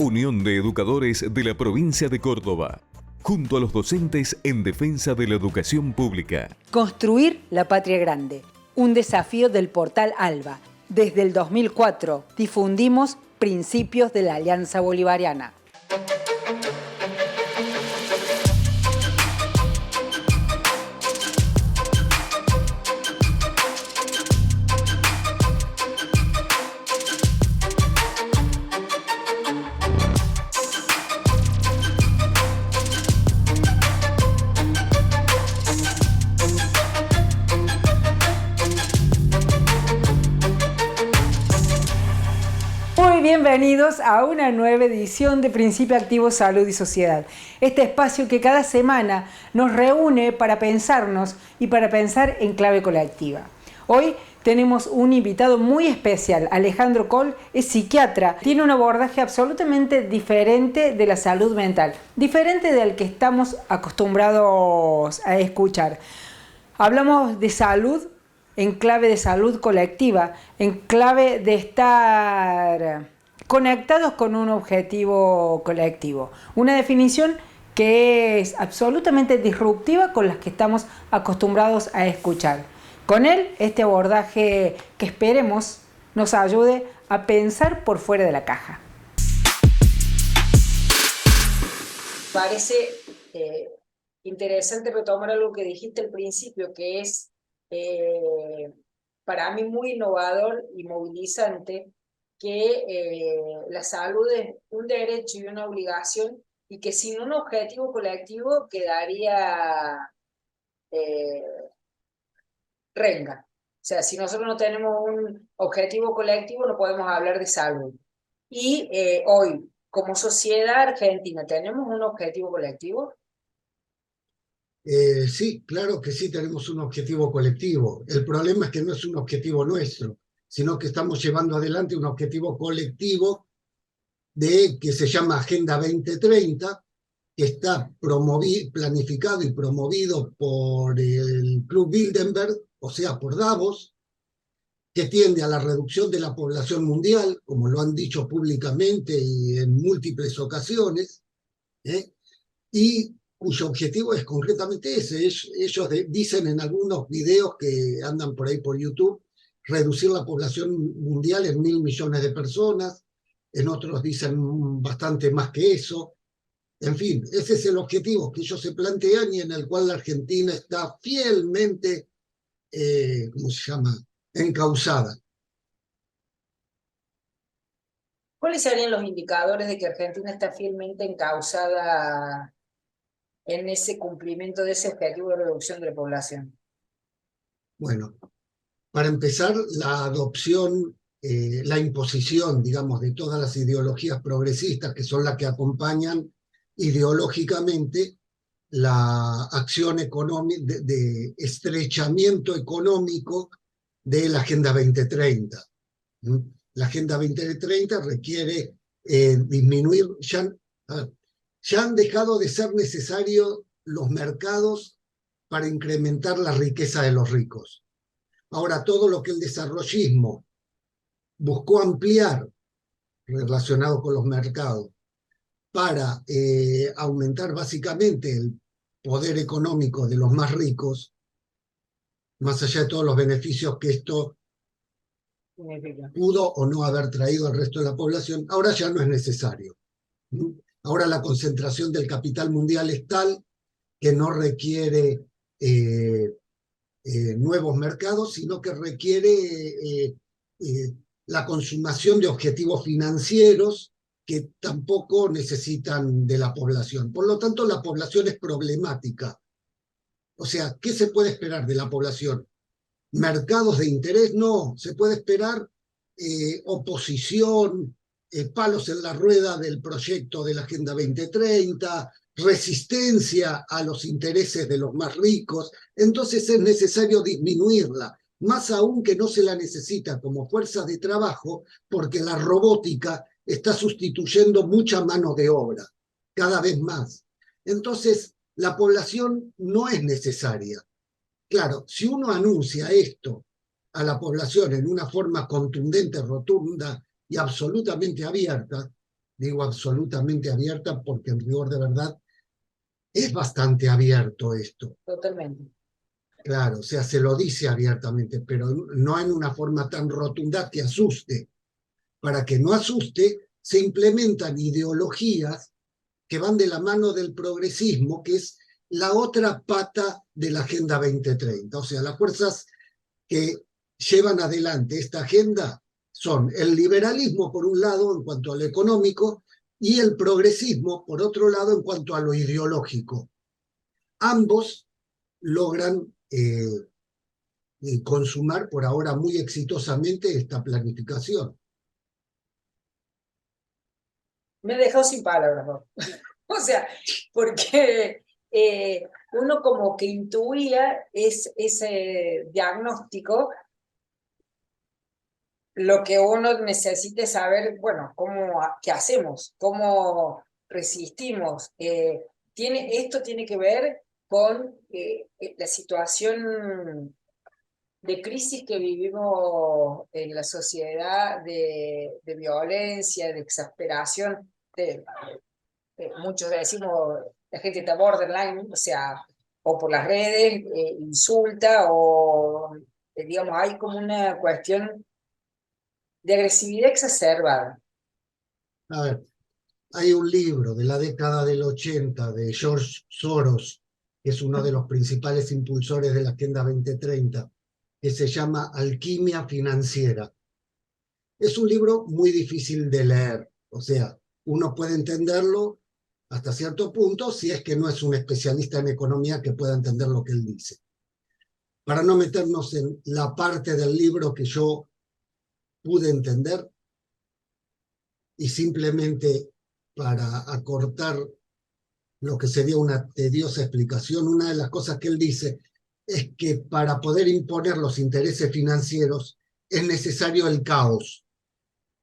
Unión de Educadores de la Provincia de Córdoba, junto a los docentes en defensa de la educación pública. Construir la patria grande, un desafío del portal ALBA. Desde el 2004 difundimos principios de la Alianza Bolivariana. Bienvenidos a una nueva edición de Principio Activo Salud y Sociedad. Este espacio que cada semana nos reúne para pensarnos y para pensar en clave colectiva. Hoy tenemos un invitado muy especial. Alejandro Coll es psiquiatra. Tiene un abordaje absolutamente diferente de la salud mental, diferente del que estamos acostumbrados a escuchar. Hablamos de salud en clave de salud colectiva, en clave de estar conectados con un objetivo colectivo. Una definición que es absolutamente disruptiva con las que estamos acostumbrados a escuchar. Con él, este abordaje que esperemos nos ayude a pensar por fuera de la caja. Parece interesante retomar algo que dijiste al principio, que es para mí muy innovador y movilizante, que la salud es un derecho y una obligación, y que sin un objetivo colectivo quedaría renga. O sea, si nosotros no tenemos un objetivo colectivo, no podemos hablar de salud. Y hoy, como sociedad argentina, ¿tenemos un objetivo colectivo? Sí, claro que sí tenemos un objetivo colectivo. El problema es que no es un objetivo nuestro, sino que estamos llevando adelante un objetivo colectivo que se llama Agenda 2030, que está planificado y promovido por el Club Bilderberg, o sea, por Davos, que tiende a la reducción de la población mundial, como lo han dicho públicamente y en múltiples ocasiones, y cuyo objetivo es concretamente ese. Ellos dicen en algunos videos que andan por ahí por YouTube, reducir la población mundial en 1.000 millones de personas, en otros dicen bastante más que eso. En fin, ese es el objetivo que ellos se plantean y en el cual la Argentina está fielmente, ¿cómo se llama?, encauzada. ¿Cuáles serían los indicadores de que Argentina está fielmente encauzada en ese cumplimiento de ese objetivo de reducción de la población? Bueno, para empezar, la adopción, la imposición, digamos, de todas las ideologías progresistas, que son las que acompañan ideológicamente la acción económica de estrechamiento económico de la Agenda 2030. La Agenda 2030 requiere disminuir, ya han dejado de ser necesarios los mercados para incrementar la riqueza de los ricos. Ahora, todo lo que el desarrollismo buscó ampliar relacionado con los mercados para aumentar básicamente el poder económico de los más ricos, más allá de todos los beneficios que esto pudo o no haber traído al resto de la población, ahora ya no es necesario. Ahora la concentración del capital mundial es tal que no requiere nuevos mercados, sino que requiere la consumación de objetivos financieros que tampoco necesitan de la población. Por lo tanto, la población es problemática. O sea, ¿qué se puede esperar de la población? ¿Mercados de interés? No, se puede esperar oposición, palos en la rueda del proyecto de la Agenda 2030, resistencia a los intereses de los más ricos. Entonces es necesario disminuirla, más aún que no se la necesita como fuerza de trabajo, porque la robótica está sustituyendo mucha mano de obra, cada vez más. Entonces, la población no es necesaria. Claro, si uno anuncia esto a la población en una forma contundente, rotunda y absolutamente abierta, Digo absolutamente abierta porque en rigor de verdad es bastante abierto esto. Totalmente. Claro, o sea, se lo dice abiertamente, pero no en una forma tan rotunda que asuste. Para que no asuste, se implementan ideologías que van de la mano del progresismo, que es la otra pata de la Agenda 2030. O sea, las fuerzas que llevan adelante esta agenda son el liberalismo, por un lado, en cuanto a lo económico, y el progresismo, por otro lado, en cuanto a lo ideológico. Ambos logran consumar por ahora muy exitosamente esta planificación. Me dejó sin palabras, ¿no? O sea, porque uno como que intuía ese diagnóstico, lo que uno necesita es saber, bueno, qué hacemos, cómo resistimos. Esto tiene que ver con la situación de crisis que vivimos en la sociedad, de violencia, de exasperación, muchos decimos, la gente está borderline, o sea, o por las redes, insulta, o digamos, hay como una cuestión de agresividad exacerbada. A ver, hay un libro de la década del 80 de George Soros, que es uno de los principales impulsores de la Agenda 2030, que se llama Alquimia Financiera. Es un libro muy difícil de leer, o sea, uno puede entenderlo hasta cierto punto si es que no es un especialista en economía que pueda entender lo que él dice. Para no meternos en la parte del libro que yo pude entender y simplemente para acortar lo que sería una tediosa explicación, una de las cosas que él dice es que para poder imponer los intereses financieros es necesario el caos.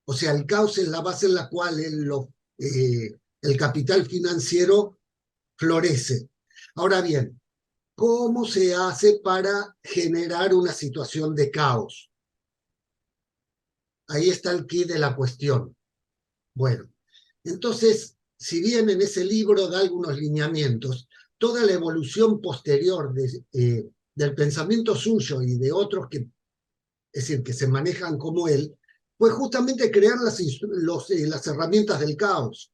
O sea, el caos es la base en la cual el capital financiero florece. Ahora bien, ¿cómo se hace para generar una situación de caos? Ahí está el quid de la cuestión. Bueno, entonces, si bien en ese libro da algunos lineamientos, toda la evolución posterior del pensamiento suyo y de otros que, es decir, que se manejan como él, fue justamente crear las herramientas del caos.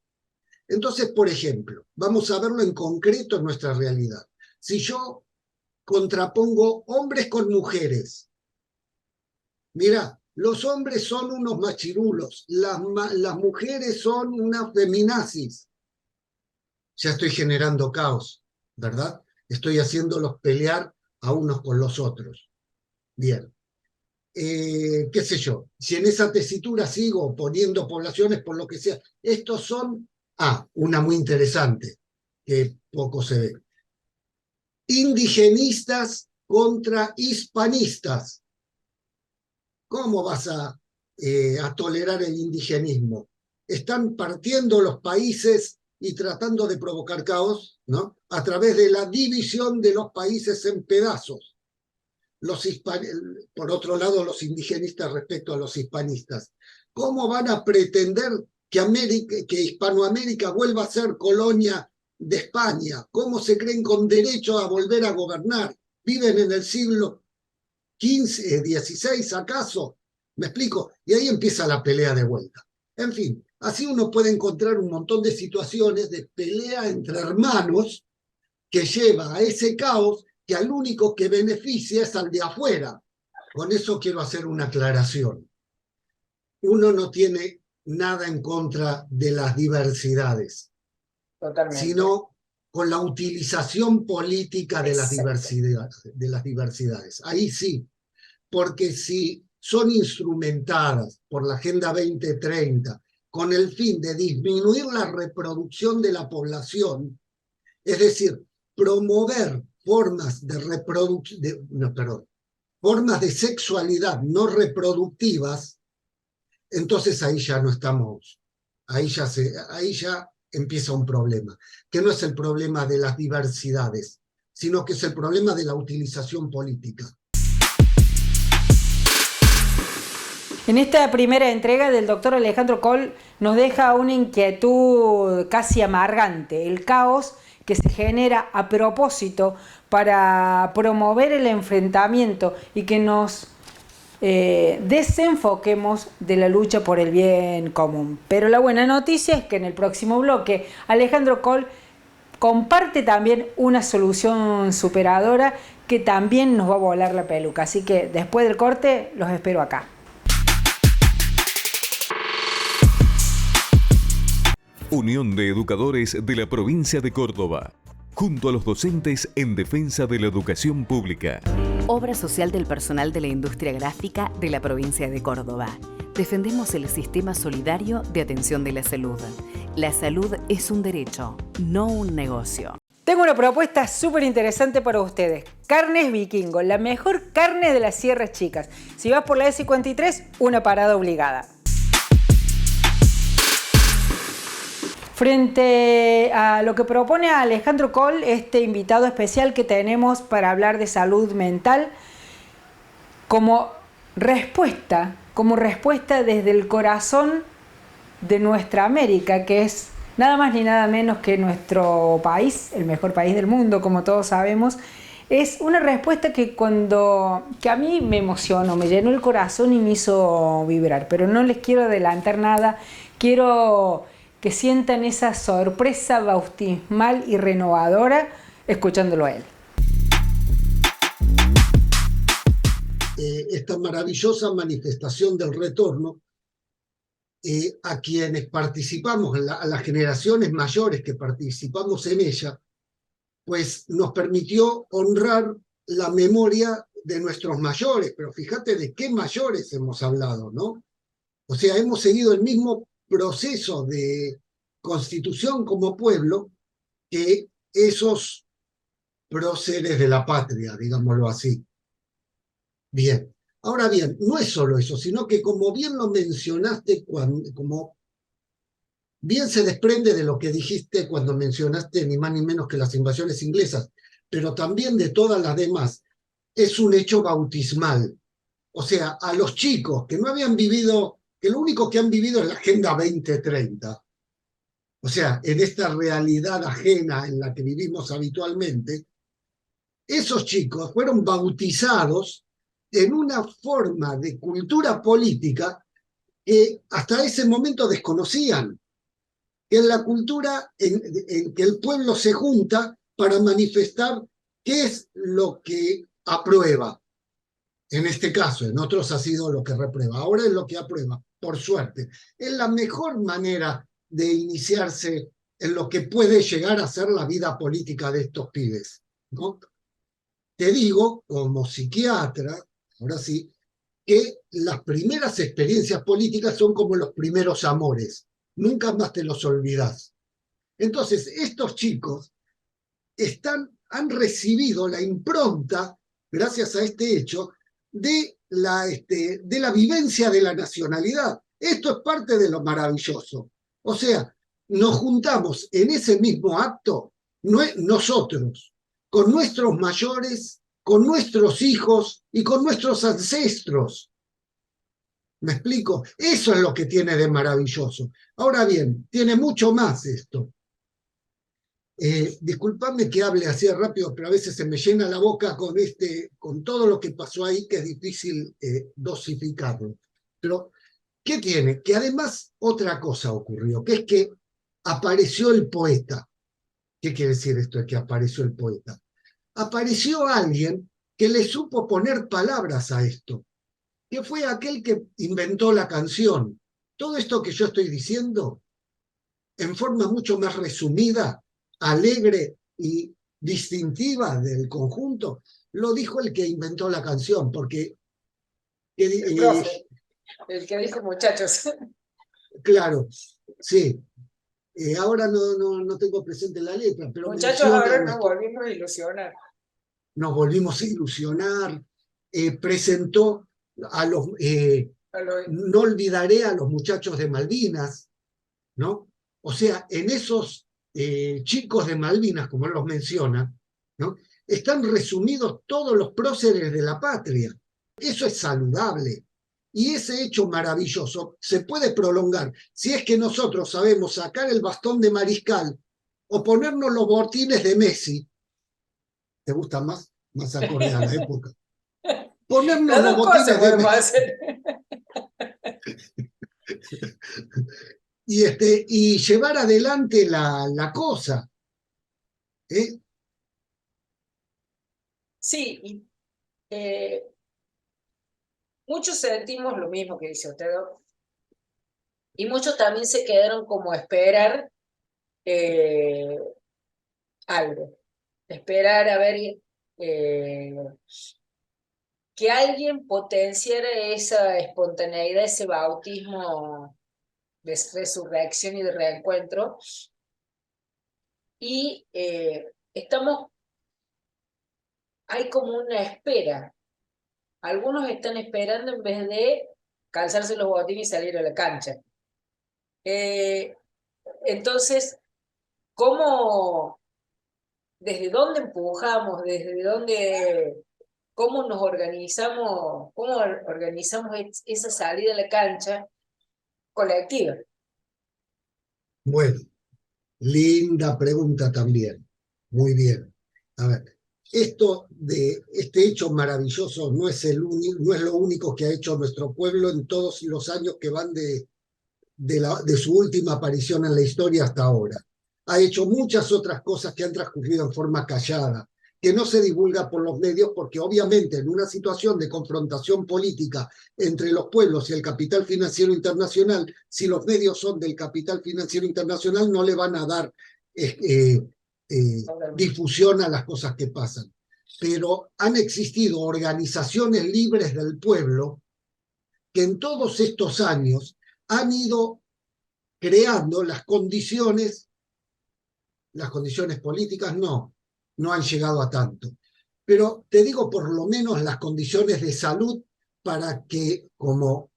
Entonces, por ejemplo, vamos a verlo en concreto en nuestra realidad. Si yo contrapongo hombres con mujeres, mira, los hombres son unos machirulos, las mujeres son unas feminazis. Ya estoy generando caos, ¿verdad? Estoy haciéndolos pelear a unos con los otros. Bien. Qué sé yo, si en esa tesitura sigo poniendo poblaciones por lo que sea, estos son, una muy interesante, que poco se ve. Indigenistas contra hispanistas. ¿Cómo vas a tolerar el indigenismo? Están partiendo los países y tratando de provocar caos, ¿no? A través de la división de los países en pedazos. Por otro lado, los indigenistas respecto a los hispanistas. ¿Cómo van a pretender que Hispanoamérica vuelva a ser colonia de España? ¿Cómo se creen con derecho a volver a gobernar? ¿Viven en el siglo XV, XVI acaso? ¿Me explico? Y ahí empieza la pelea de vuelta. En fin, así uno puede encontrar un montón de situaciones de pelea entre hermanos que lleva a ese caos que al único que beneficia es al de afuera. Con eso quiero hacer una aclaración. Uno no tiene nada en contra de las diversidades, Totalmente. sino con la utilización política de las Exacto. diversidades. Ahí sí, porque si son instrumentadas por la Agenda 2030 con el fin de disminuir la reproducción de la población, es decir, promover formas formas de sexualidad no reproductivas, entonces ahí ya no estamos, ahí ya empieza un problema, que no es el problema de las diversidades, sino que es el problema de la utilización política. En esta primera entrega del doctor Alejandro Coll nos deja una inquietud casi amargante, el caos que se genera a propósito para promover el enfrentamiento y que nos desenfoquemos de la lucha por el bien común. Pero la buena noticia es que en el próximo bloque Alejandro Coll comparte también una solución superadora que también nos va a volar la peluca. Así que después del corte los espero acá. Unión de Educadores de la Provincia de Córdoba, junto a los docentes en defensa de la educación pública. Obra social del personal de la industria gráfica de la provincia de Córdoba. Defendemos el sistema solidario de atención de la salud. La salud es un derecho, no un negocio. Tengo una propuesta súper interesante para ustedes. Carnes Vikingo, la mejor carne de las Sierras Chicas. Si vas por la E53, una parada obligada. Frente a lo que propone Alejandro Coll, este invitado especial que tenemos para hablar de salud mental, como respuesta desde el corazón de nuestra América, que es nada más ni nada menos que nuestro país, el mejor país del mundo, como todos sabemos, es una respuesta que a mí me emocionó, me llenó el corazón y me hizo vibrar. Pero no les quiero adelantar nada, quiero que sientan esa sorpresa bautismal y renovadora escuchándolo a él. Esta maravillosa manifestación del retorno, a quienes participamos, a las generaciones mayores que participamos en ella, pues nos permitió honrar la memoria de nuestros mayores, pero fíjate de qué mayores hemos hablado, ¿no? O sea, hemos seguido el mismo proceso de constitución como pueblo que esos próceres de la patria, digámoslo así. Bien, ahora bien, no es solo eso, sino que como bien lo mencionaste, como bien se desprende de lo que dijiste cuando mencionaste ni más ni menos que las invasiones inglesas, pero también de todas las demás, es un hecho bautismal. O sea, a los chicos que no habían vivido, que lo único que han vivido es la Agenda 2030, o sea, en esta realidad ajena en la que vivimos habitualmente, esos chicos fueron bautizados en una forma de cultura política que hasta ese momento desconocían, que es la cultura en que el pueblo se junta para manifestar qué es lo que aprueba. En este caso, en otros ha sido lo que reprueba, ahora es lo que aprueba, por suerte. Es la mejor manera de iniciarse en lo que puede llegar a ser la vida política de estos pibes, ¿no? Te digo, como psiquiatra, ahora sí, que las primeras experiencias políticas son como los primeros amores, nunca más te los olvidás. Entonces, estos chicos han recibido la impronta, gracias a este hecho, de la vivencia de la nacionalidad. Esto es parte de lo maravilloso. O sea, nos juntamos en ese mismo acto, nosotros, con nuestros mayores, con nuestros hijos y con nuestros ancestros. ¿Me explico? Eso es lo que tiene de maravilloso. Ahora bien, tiene mucho más esto. Disculpadme que hable así rápido, pero a veces se me llena la boca con todo lo que pasó ahí, que es difícil dosificarlo. Pero, ¿qué tiene? Que además otra cosa ocurrió, que es que apareció el poeta. ¿Qué quiere decir esto de que apareció el poeta? Apareció alguien que le supo poner palabras a esto, que fue aquel que inventó la canción. Todo esto que yo estoy diciendo, en forma mucho más resumida, alegre y distintiva del conjunto, lo dijo el que inventó la canción, porque... El profe, el que dice muchachos. Claro, sí. Ahora no tengo presente la letra, pero... Muchachos, ahora nos volvimos a ilusionar. Nos volvimos a ilusionar, presentó a los... no olvidaré a los muchachos de Malvinas, ¿no? O sea, en esos chicos de Malvinas, como él los menciona, ¿no? Están resumidos todos los próceres de la patria. Eso es saludable. Y ese hecho maravilloso se puede prolongar si es que nosotros sabemos sacar el bastón de Mariscal o ponernos los botines de Messi. ¿Te gusta más? Más acorde a la época. Ponernos los botines de Messi. Y llevar adelante la cosa. Sí, y muchos sentimos lo mismo que dice usted, y muchos también se quedaron como a esperar algo, esperar a ver que alguien potenciara esa espontaneidad, ese bautismo de resurrección y de reencuentro, y hay como una espera. Algunos están esperando en vez de calzarse los botines y salir a la cancha. Entonces, ¿desde dónde empujamos? ¿Cómo nos organizamos? ¿Cómo organizamos esa salida a la cancha colectiva? Bueno, linda pregunta también. Muy bien. A ver, este hecho maravilloso no es lo único que ha hecho nuestro pueblo en todos los años que van de su última aparición en la historia hasta ahora. Ha hecho muchas otras cosas que han transcurrido en forma callada, que no se divulga por los medios porque obviamente en una situación de confrontación política entre los pueblos y el capital financiero internacional, si los medios son del capital financiero internacional no le van a dar difusión a las cosas que pasan. Pero han existido organizaciones libres del pueblo que en todos estos años han ido creando las condiciones políticas no han llegado a tanto. Pero te digo por lo menos las condiciones de salud para que, como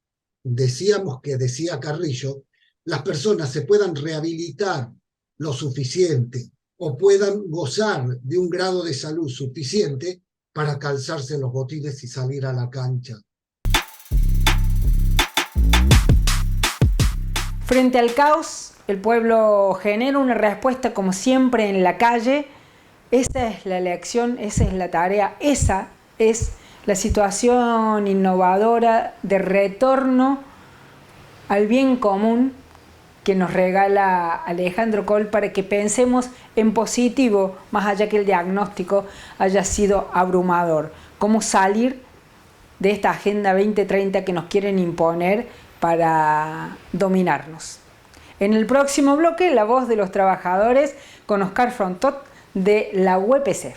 decíamos que decía Carrillo, las personas se puedan rehabilitar lo suficiente o puedan gozar de un grado de salud suficiente para calzarse los botines y salir a la cancha. Frente al caos, el pueblo genera una respuesta como siempre en la calle. Esa es la elección, esa es la tarea, esa es la situación innovadora de retorno al bien común que nos regala Alejandro Coll para que pensemos en positivo, más allá que el diagnóstico haya sido abrumador. Cómo salir de esta Agenda 2030 que nos quieren imponer para dominarnos. En el próximo bloque, la voz de los trabajadores con Oscar Frontot de la UPC.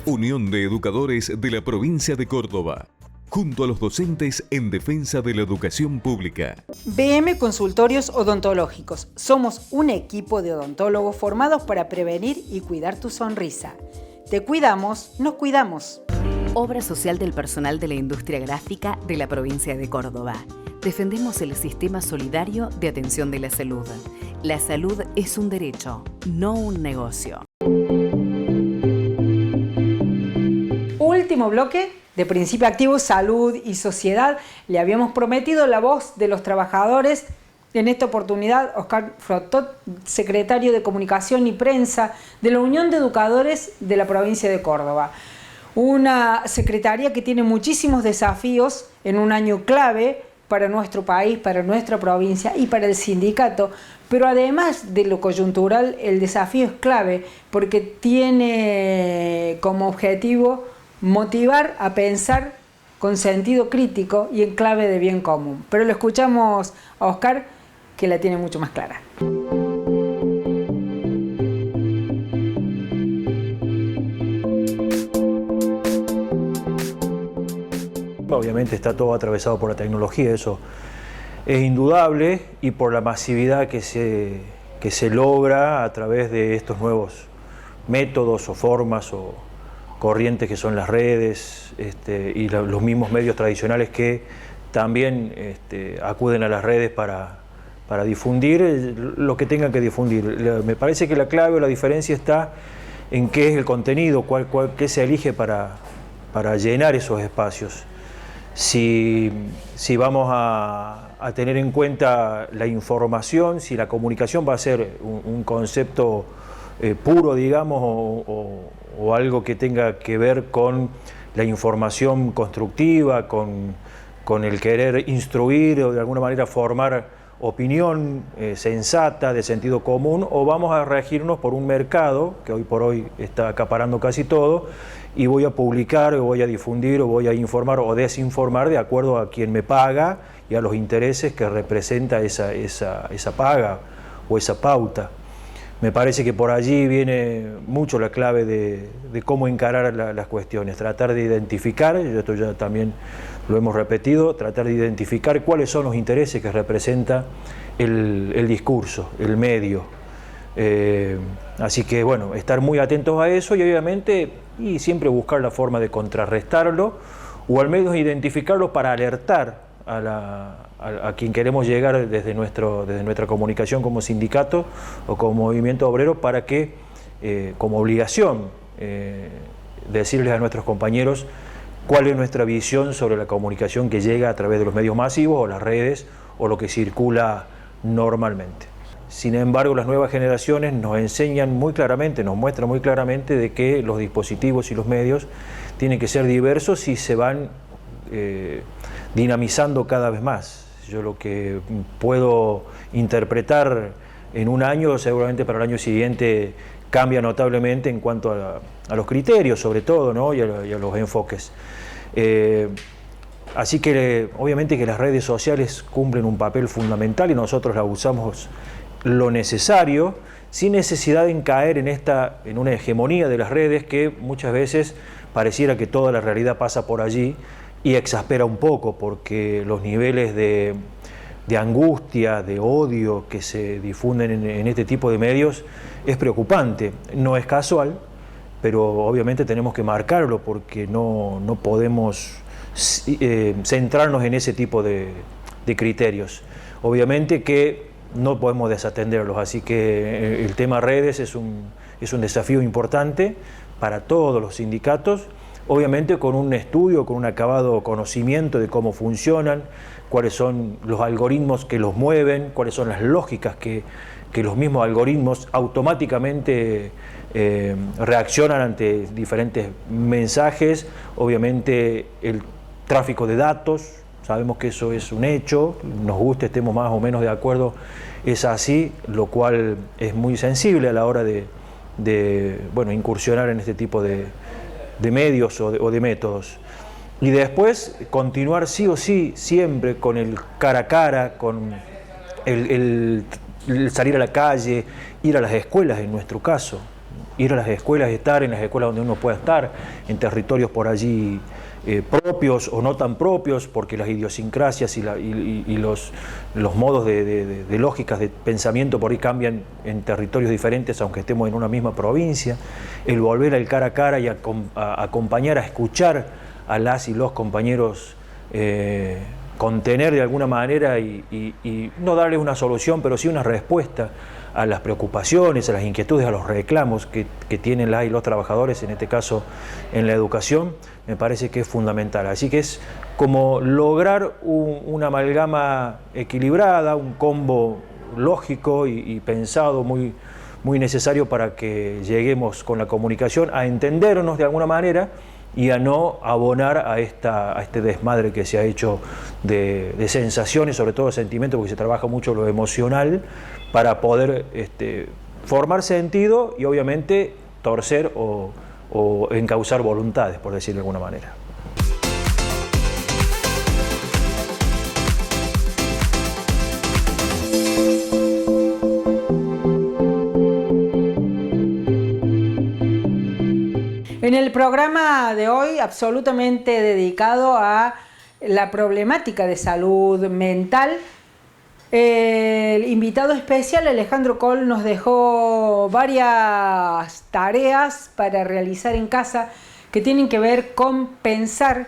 Unión de Educadores de la Provincia de Córdoba, junto a los docentes en defensa de la educación pública. BM Consultorios Odontológicos. Somos un equipo de odontólogos formados para prevenir y cuidar tu sonrisa. Te cuidamos, nos cuidamos. Obra social del personal de la industria gráfica de la provincia de Córdoba. Defendemos el sistema solidario de atención de la salud. La salud es un derecho, no un negocio. Último bloque de Principio Activo, Salud y Sociedad. Le habíamos prometido la voz de los trabajadores En esta oportunidad, Oscar Frotot, secretario de Comunicación y Prensa de la Unión de Educadores de la provincia de Córdoba. Una secretaría que tiene muchísimos desafíos en un año clave para nuestro país, para nuestra provincia y para el sindicato, pero además de lo coyuntural, el desafío es clave porque tiene como objetivo motivar a pensar con sentido crítico y en clave de bien común. Pero lo escuchamos a Oscar, que la tiene mucho más clara. Obviamente está todo atravesado por la tecnología, eso es indudable, y por la masividad que se logra a través de estos nuevos métodos o formas o corrientes que son las redes y los mismos medios tradicionales que también acuden a las redes para difundir lo que tengan que difundir. Me parece que la clave o la diferencia está en qué es el contenido, qué se elige para llenar esos espacios. Si vamos a tener en cuenta la información, si la comunicación va a ser un concepto puro, digamos, o algo que tenga que ver con la información constructiva, con el querer instruir o de alguna manera formar opinión sensata, de sentido común, o vamos a regirnos por un mercado que hoy por hoy está acaparando casi todo, y voy a publicar, o voy a difundir, o voy a informar o desinformar de acuerdo a quien me paga y a los intereses que representa esa paga o esa pauta. Me parece que por allí viene mucho la clave de cómo encarar las cuestiones, tratar de identificar, y esto ya también lo hemos repetido, tratar de identificar cuáles son los intereses que representa el discurso, el medio. Así que bueno, estar muy atentos a eso y obviamente siempre buscar la forma de contrarrestarlo o al menos identificarlo para alertar a quien queremos llegar desde nuestra comunicación como sindicato o como movimiento obrero para que, como obligación, decirles a nuestros compañeros cuál es nuestra visión sobre la comunicación que llega a través de los medios masivos o las redes o lo que circula normalmente. Sin embargo, las nuevas generaciones nos enseñan muy claramente, nos muestran muy claramente de que los dispositivos y los medios tienen que ser diversos y se van dinamizando cada vez más. Yo lo que puedo interpretar en un año, seguramente para el año siguiente cambia notablemente en cuanto a los criterios, sobre todo, ¿no? y a los enfoques. Así que obviamente que las redes sociales cumplen un papel fundamental y nosotros las usamos lo necesario, sin necesidad de caer en una hegemonía de las redes que muchas veces pareciera que toda la realidad pasa por allí y exaspera un poco porque los niveles de angustia, de odio que se difunden en este tipo de medios es preocupante. No es casual, pero obviamente tenemos que marcarlo porque no podemos centrarnos en ese tipo de criterios. Obviamente que no podemos desatenderlos, así que el tema redes es un desafío importante para todos los sindicatos, obviamente con un estudio, con un acabado conocimiento de cómo funcionan, cuáles son los algoritmos que los mueven, cuáles son las lógicas que los mismos algoritmos automáticamente reaccionan ante diferentes mensajes, obviamente el tráfico de datos. Sabemos que eso es un hecho, nos guste, estemos más o menos de acuerdo, es así, lo cual es muy sensible a la hora de incursionar en este tipo de medios o de métodos. Y después continuar sí o sí siempre con el cara a cara, con el salir a la calle, ir a las escuelas en nuestro caso, ir a las escuelas, estar en las escuelas donde uno pueda estar, en territorios por allí propios o no tan propios, porque las idiosincrasias y los modos de lógicas de pensamiento por ahí cambian en territorios diferentes, aunque estemos en una misma provincia. El volver al cara a cara y a acompañar, a escuchar a las y los compañeros contener de alguna manera y no darle una solución, pero sí una respuesta a las preocupaciones, a las inquietudes, a los reclamos que tienen las y los trabajadores, en este caso en la educación, me parece que es fundamental. Así que es como lograr una amalgama equilibrada, un combo lógico y pensado muy necesario para que lleguemos con la comunicación a entendernos de alguna manera y a no abonar a este desmadre que se ha hecho de sensaciones, sobre todo de sentimientos, porque se trabaja mucho lo emocional para poder formar sentido y obviamente torcer o encauzar voluntades, por decirlo de alguna manera. En el programa de hoy, absolutamente dedicado a la problemática de salud mental, el invitado especial Alejandro Coll nos dejó varias tareas para realizar en casa que tienen que ver con pensar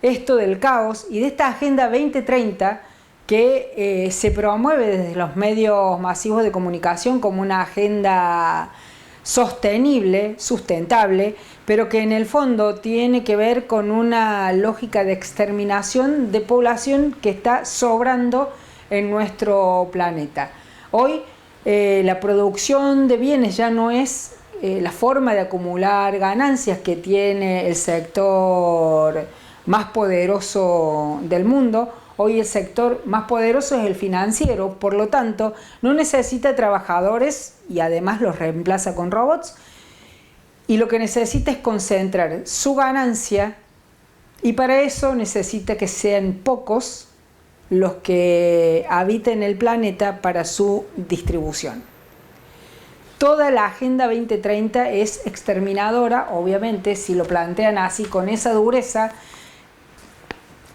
esto del caos y de esta Agenda 2030 que se promueve desde los medios masivos de comunicación como una agenda sostenible, sustentable, pero que en el fondo tiene que ver con una lógica de exterminación de población que está sobrando en nuestro planeta. Hoy la producción de bienes ya no es la forma de acumular ganancias que tiene el sector más poderoso del mundo. Hoy el sector más poderoso es el financiero, por lo tanto no necesita trabajadores y además los reemplaza con robots, y lo que necesita es concentrar su ganancia, y para eso necesita que sean pocos los que habiten el planeta para su distribución. Toda la Agenda 2030 es exterminadora, obviamente. Si lo plantean así con esa dureza,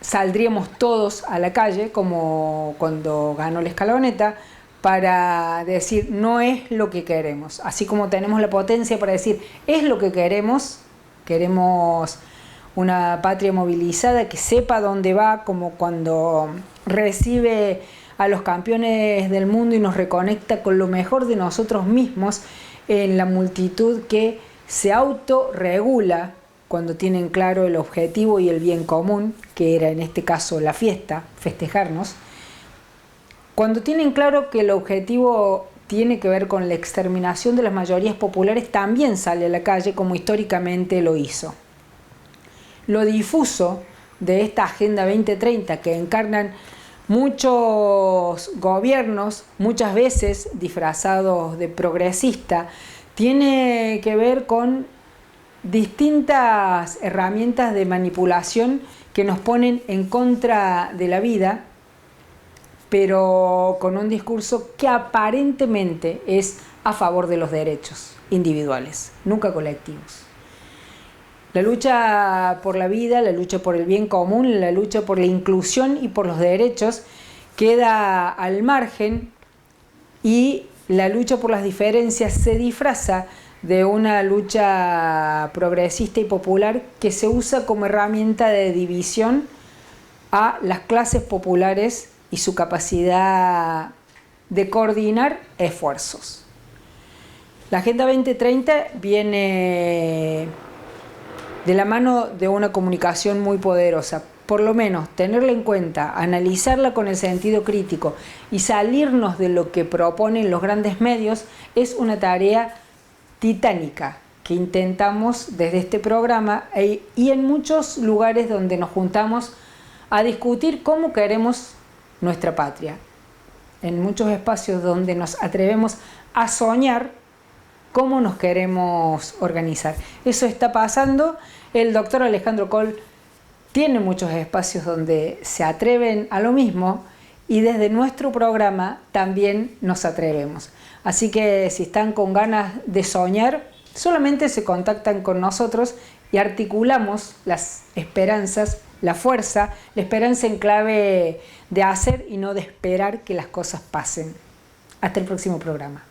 saldríamos todos a la calle, como cuando ganó la escaloneta, para decir no es lo que queremos. Así como tenemos la potencia para decir es lo que queremos una patria movilizada que sepa dónde va, como cuando recibe a los campeones del mundo y nos reconecta con lo mejor de nosotros mismos en la multitud que se autorregula cuando tienen claro el objetivo y el bien común, que era en este caso la fiesta, festejarnos. Cuando tienen claro que el objetivo tiene que ver con la exterminación de las mayorías populares, también sale a la calle como históricamente lo hizo. Lo difuso de esta Agenda 2030 que encarnan muchos gobiernos, muchas veces disfrazados de progresista, tiene que ver con distintas herramientas de manipulación que nos ponen en contra de la vida, pero con un discurso que aparentemente es a favor de los derechos individuales, nunca colectivos. La lucha por la vida, la lucha por el bien común, la lucha por la inclusión y por los derechos queda al margen, y la lucha por las diferencias se disfraza de una lucha progresista y popular que se usa como herramienta de división a las clases populares y su capacidad de coordinar esfuerzos. La Agenda 2030 viene de la mano de una comunicación muy poderosa. Por lo menos tenerla en cuenta, analizarla con el sentido crítico y salirnos de lo que proponen los grandes medios es una tarea titánica que intentamos desde este programa y en muchos lugares donde nos juntamos a discutir cómo queremos nuestra patria. En muchos espacios donde nos atrevemos a soñar cómo nos queremos organizar. Eso está pasando. El doctor Alejandro Coll tiene muchos espacios donde se atreven a lo mismo, y desde nuestro programa también nos atrevemos. Así que si están con ganas de soñar, solamente se contactan con nosotros y articulamos las esperanzas, la fuerza, la esperanza en clave de hacer y no de esperar que las cosas pasen. Hasta el próximo programa.